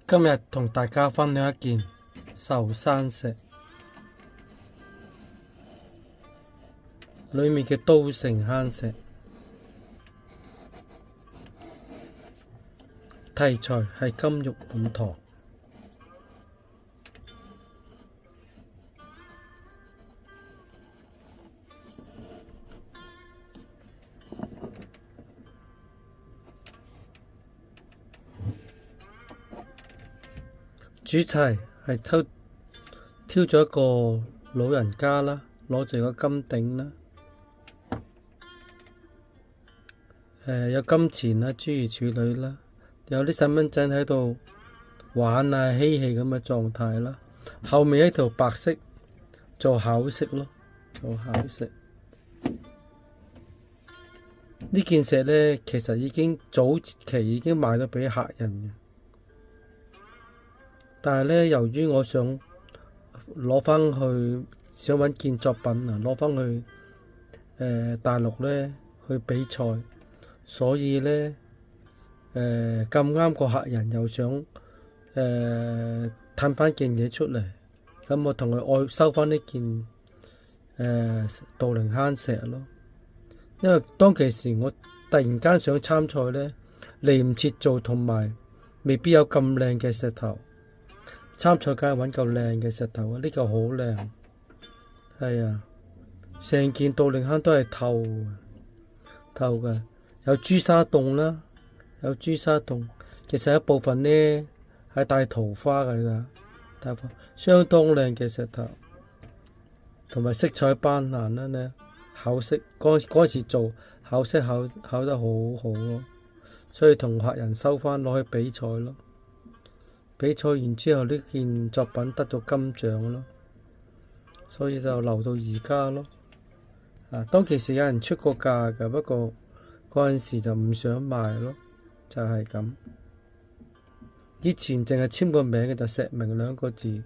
今日同大家分享一件壽山石裏面嘅都城坑石，題材係金玉滿堂。主題係挑咗一個老人家啦，攞住個金頂啦，有金錢啦，諸如此類啦，有啲細蚊仔喺度玩啊嬉戲咁嘅狀態啦。後面一條白色做巧色咯，做巧色。呢件石呢，其實早期已經賣咗俾客人嘅。但係咧，由於我想攞翻去，想揾件作品啊，攞翻去大陸咧去比賽，所以咧咁啱個客人又想褪翻件嘢出嚟，咁我同佢收翻呢件道靈坑石咯。因為當其時我突然間想參賽咧，嚟唔切做，同埋未必有咁靚嘅石頭。參賽梗係揾嚿靚嘅石頭啊！呢嚿好靚，係啊，成件道靈坑都係透嘅，有朱砂洞啦，有朱砂洞。其實一部分呢係帶桃花嘅，你睇下，桃花相當靚嘅石頭，同埋色彩斑斕啦呢，巧色嗰時做巧色巧得好好咯，所以同客人收翻攞去比賽咯。比賽完之後，呢件作品得咗金獎咯，所以就留到而家咯。當其時有人出過價㗎，不過嗰陣時就唔想賣咯，就係咁。以前淨係簽個名嘅，就石明2個字，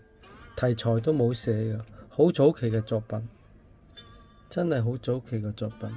題材都冇寫嘅，好早期嘅作品，真係好早期嘅作品。